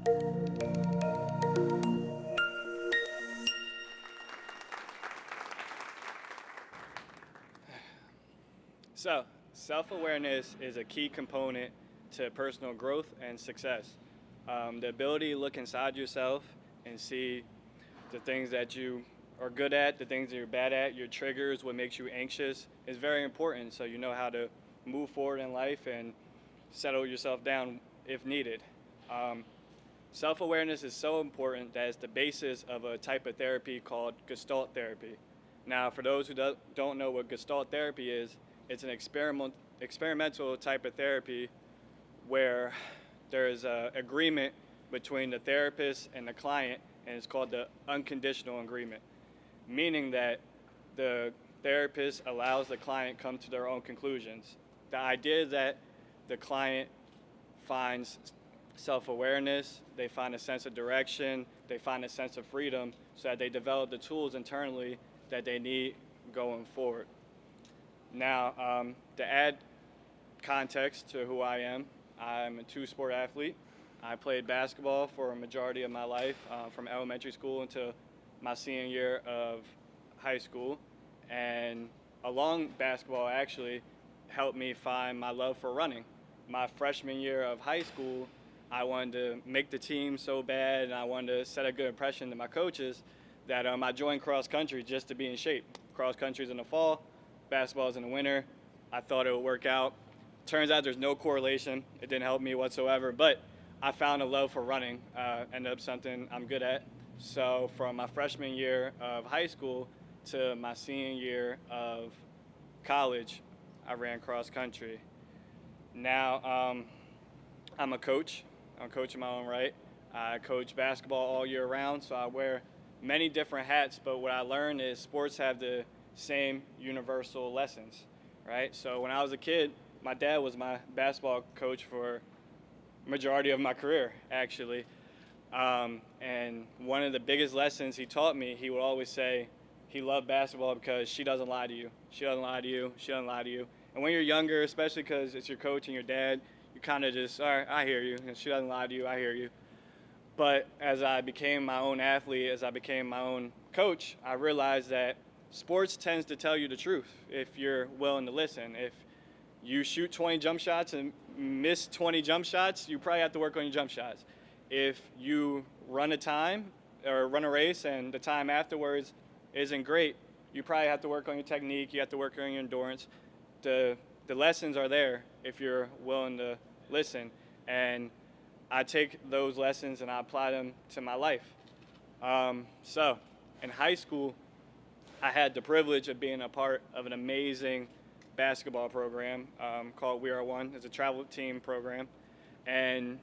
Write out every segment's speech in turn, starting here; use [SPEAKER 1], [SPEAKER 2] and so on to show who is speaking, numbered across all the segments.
[SPEAKER 1] So, self-awareness is a key component to personal growth and success. The ability to look inside yourself and see the things that you are good at, the things that you're bad at, your triggers, what makes you anxious, is very important so you know how to move forward in life and settle yourself down if needed. Self-awareness is so important that it's the basis of a type of therapy called Gestalt therapy. Now, for those who don't know what Gestalt therapy is, it's an experimental type of therapy where there's an agreement between the therapist and the client, and it's called the unconditional agreement, meaning that the therapist allows the client come to their own conclusions. The idea is that the client finds self-awareness, they find a sense of direction, they find a sense of freedom so that they develop the tools internally that they need going forward. Now, to add context to who I am, I'm a two-sport athlete. I played basketball for a majority of my life, from elementary school until my senior year of high school. And along basketball actually helped me find my love for running. My freshman year of high school, I wanted to make the team so bad, and I wanted to set a good impression to my coaches that I joined cross country just to be in shape. Cross country's in the fall, basketball's in the winter. I thought it would work out. Turns out there's no correlation. It didn't help me whatsoever, but I found a love for running, ended up something I'm good at. So from my freshman year of high school to my senior year of college, I ran cross country. Now I'm a coach. I'm a coach in my own right. I coach basketball all year round, so I wear many different hats, but what I learned is sports have the same universal lessons, right? So when I was a kid, my dad was my basketball coach for majority of my career, actually. And one of the biggest lessons he taught me, he would always say he loved basketball because she doesn't lie to you. She doesn't lie to you. She doesn't lie to you. And when you're younger, especially because it's your coach and your dad, you kind of just, all right, I hear you. And she doesn't lie to you. I hear you. But as I became my own athlete, as I became my own coach, I realized that sports tends to tell you the truth if you're willing to listen. If you shoot 20 jump shots and miss 20 jump shots, you probably have to work on your jump shots. If you run a time or run a race and the time afterwards isn't great, you probably have to work on your technique, you have to work on your endurance. The lessons are there if you're willing to listen. And I take those lessons and I apply them to my life. So in high school, I had the privilege of being a part of an amazing basketball program called We Are One. It's a travel team program. And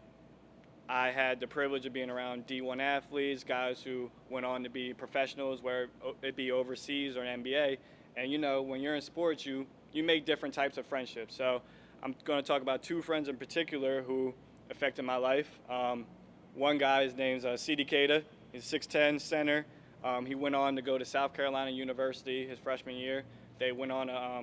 [SPEAKER 1] I had the privilege of being around D1 athletes, guys who went on to be professionals, where it be overseas or an NBA. And you know, when you're in sports, you make different types of friendships. So I'm going to talk about two friends in particular who affected my life. One guy, his name's C.D. Cada. He's a 6'10" center. He went on to go to South Carolina University his freshman year. They went on a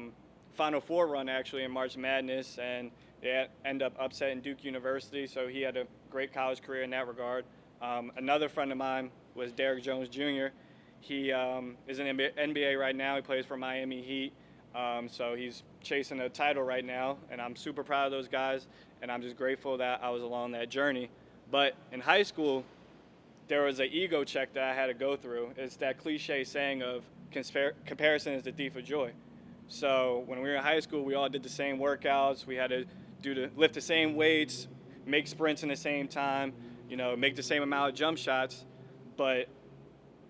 [SPEAKER 1] Final Four run, actually, in March Madness, and they ended up upsetting Duke University, so he had a great college career in that regard. Another friend of mine was Derrick Jones Jr. He is in NBA right now. He plays for Miami Heat, so he's chasing a title right now, and I'm super proud of those guys, and I'm just grateful that I was along that journey. But in high school, there was an ego check that I had to go through. It's that cliche saying of comparison is the thief of joy. So when we were in high school, we all did the same workouts. We had to lift the same weights, make sprints in the same time, make the same amount of jump shots. But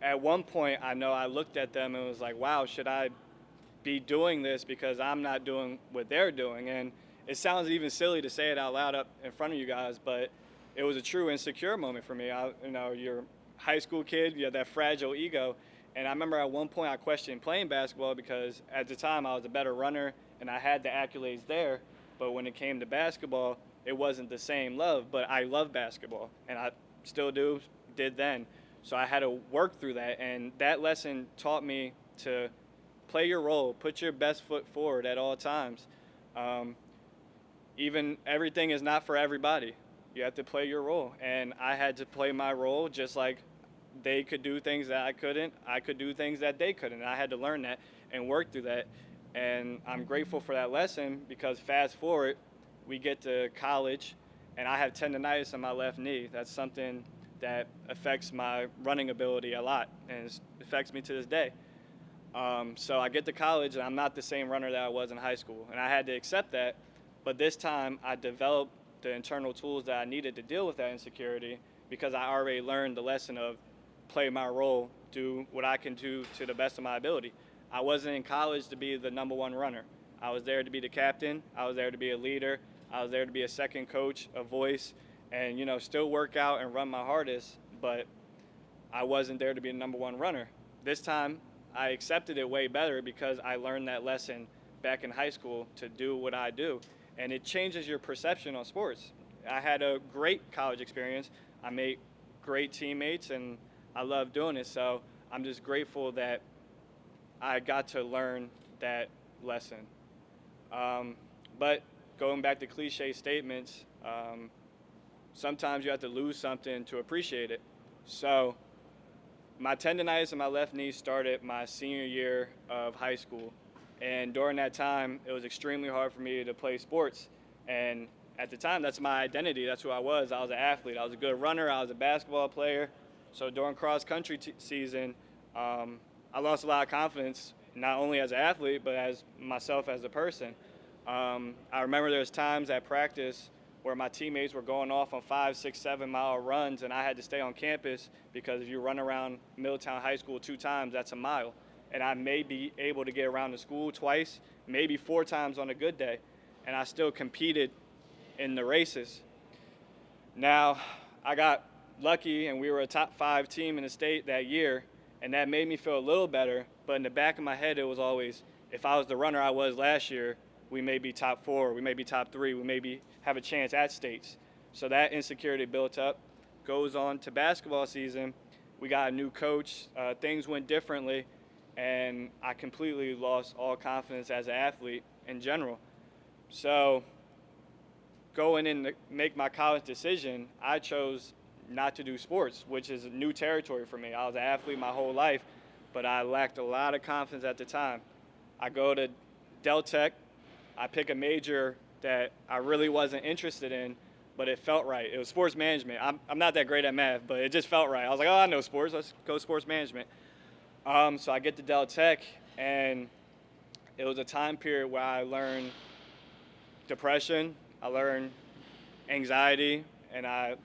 [SPEAKER 1] at one point, I know I looked at them and was like, wow, should I be doing this because I'm not doing what they're doing? And it sounds even silly to say it out loud up in front of you guys, but it was a true insecure moment for me. You're a high school kid, you have that fragile ego. And I remember at one point I questioned playing basketball because at the time I was a better runner and I had the accolades there. But when it came to basketball, it wasn't the same love. But I love basketball, and I still did then. So I had to work through that. And that lesson taught me to play your role, put your best foot forward at all times. Even everything is not for everybody. You have to play your role. And I had to play my role just like they could do things that I couldn't. I could do things that they couldn't. I had to learn that and work through that. And I'm grateful for that lesson because fast forward, we get to college, and I have tendonitis in my left knee. That's something that affects my running ability a lot, and it affects me to this day. So I get to college, and I'm not the same runner that I was in high school, and I had to accept that. But this time, I developed the internal tools that I needed to deal with that insecurity because I already learned the lesson of play my role, do what I can do to the best of my ability. I wasn't in college to be the number one runner. I was there to be the captain. I was there to be a leader. I was there to be a second coach, a voice, and, still work out and run my hardest, but I wasn't there to be the number one runner. This time, I accepted it way better because I learned that lesson back in high school to do what I do, and it changes your perception on sports. I had a great college experience. I made great teammates, and I love doing it, so I'm just grateful that I got to learn that lesson. But going back to cliche statements, sometimes you have to lose something to appreciate it. So my tendonitis in my left knee started my senior year of high school. And during that time, it was extremely hard for me to play sports. And at the time, that's my identity. That's who I was. I was an athlete. I was a good runner. I was a basketball player. So during cross-country season, I lost a lot of confidence, not only as an athlete, but as myself as a person. I remember there was times at practice where my teammates were going off on 5, 6, 7 mile runs, and I had to stay on campus because if you run around Middletown High School 2 times, that's a mile. And I may be able to get around the school twice, maybe 4 times on a good day, and I still competed in the races. Now, I got lucky, and we were a top 5 team in the state that year, and that made me feel a little better, but in the back of my head, it was always, if I was the runner I was last year, we may be top 4, we may be top 3, we may have a chance at states. So that insecurity built up. Goes on to basketball season. We got a new coach. Things went differently, and I completely lost all confidence as an athlete in general. So going in to make my college decision, I chose not to do sports, which is a new territory for me. I was an athlete my whole life, but I lacked a lot of confidence at the time. I go to Del Tech. I pick a major that I really wasn't interested in, but it felt right. It was sports management. I'm not that great at math, but it just felt right. I was like, oh, I know sports. Let's go sports management. So I get to Del Tech, and it was a time period where I learned depression, I learned anxiety, and I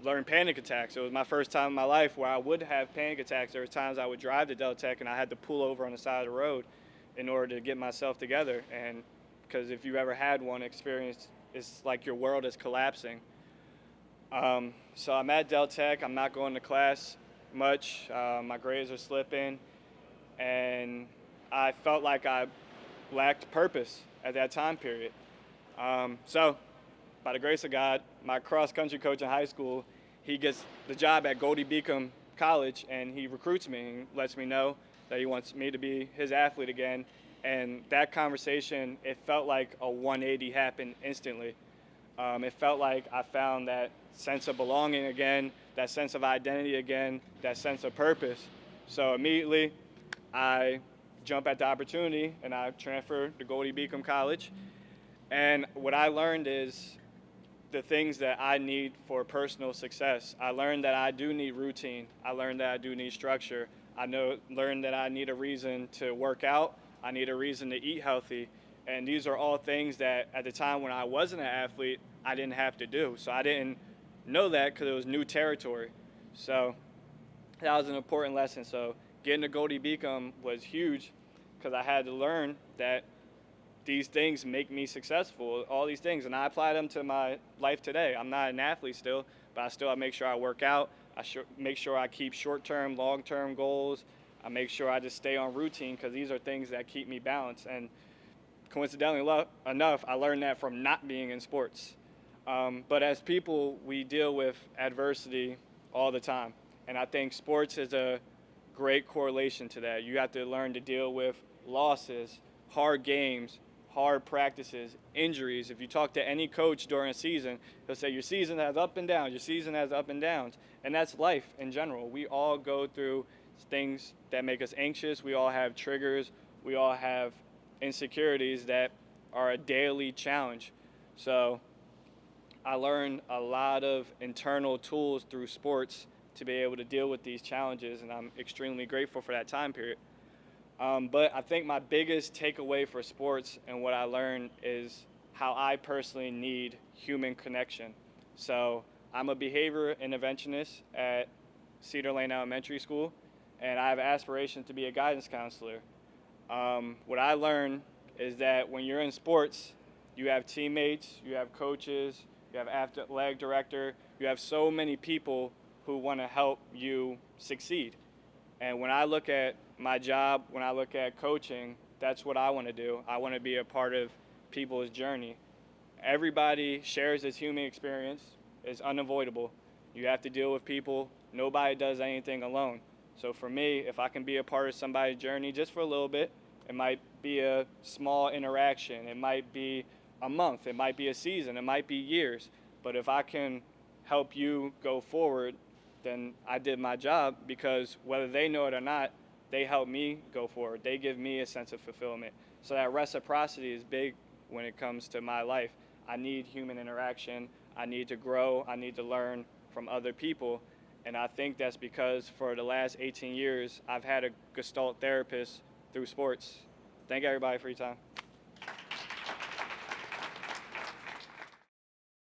[SPEAKER 1] learned panic attacks. It was my first time in my life where I would have panic attacks. There were times I would drive to Del Tech, and I had to pull over on the side of the road in order to get myself together. And because if you ever had one experience, it's like your world is collapsing. So I'm at Del Tech. I'm not going to class much. My grades are slipping, and I felt like I lacked purpose at that time period. So by the grace of God, my cross-country coach in high school, he gets the job at Goldey-Beacom College, and he recruits me and lets me know that he wants me to be his athlete again. And that conversation, it felt like a 180 happened instantly. It felt like I found that sense of belonging again, that sense of identity again, that sense of purpose. So immediately, I jump at the opportunity, and I transfer to Goldey-Beacom College. And what I learned is the things that I need for personal success. I learned that I do need routine. I learned that I do need structure. Learned that I need a reason to work out. I need a reason to eat healthy. And these are all things that at the time when I wasn't an athlete, I didn't have to do. So I didn't know that because it was new territory. So that was an important lesson. So getting to Goldey-Beacom was huge because I had to learn that these things make me successful, all these things. And I apply them to my life today. I'm not an athlete still, but I make sure I work out. Make sure I keep short-term, long-term goals. I make sure I just stay on routine because these are things that keep me balanced. And coincidentally enough, I learned that from not being in sports. But as people, we deal with adversity all the time. And I think sports is a great correlation to that. You have to learn to deal with losses, hard games, hard practices, injuries. If you talk to any coach during a season, he'll say your season has up and downs, your season has up and downs. And that's life in general. We all go through things that make us anxious. We all have triggers. We all have insecurities that are a daily challenge. So I learned a lot of internal tools through sports to be able to deal with these challenges, and I'm extremely grateful for that time period. But I think my biggest takeaway for sports and what I learned is how I personally need human connection. So I'm a behavior interventionist at Cedar Lane Elementary School, and I have aspirations to be a guidance counselor. What I learned is that when you're in sports, you have teammates, you have coaches, you have athletic director, you have so many people who want to help you succeed. And when I look at my job, when I look at coaching, that's what I want to do. I want to be a part of people's journey. Everybody shares this human experience. It's unavoidable. You have to deal with people. Nobody does anything alone. So for me, if I can be a part of somebody's journey just for a little bit, it might be a small interaction. It might be a month. It might be a season. It might be years. But if I can help you go forward, then I did my job, because whether they know it or not, they help me go forward. They give me a sense of fulfillment. So that reciprocity is big when it comes to my life. I need human interaction. I need to grow. I need to learn from other people. And I think that's because for the last 18 years, I've had a Gestalt therapist through sports. Thank everybody for your time.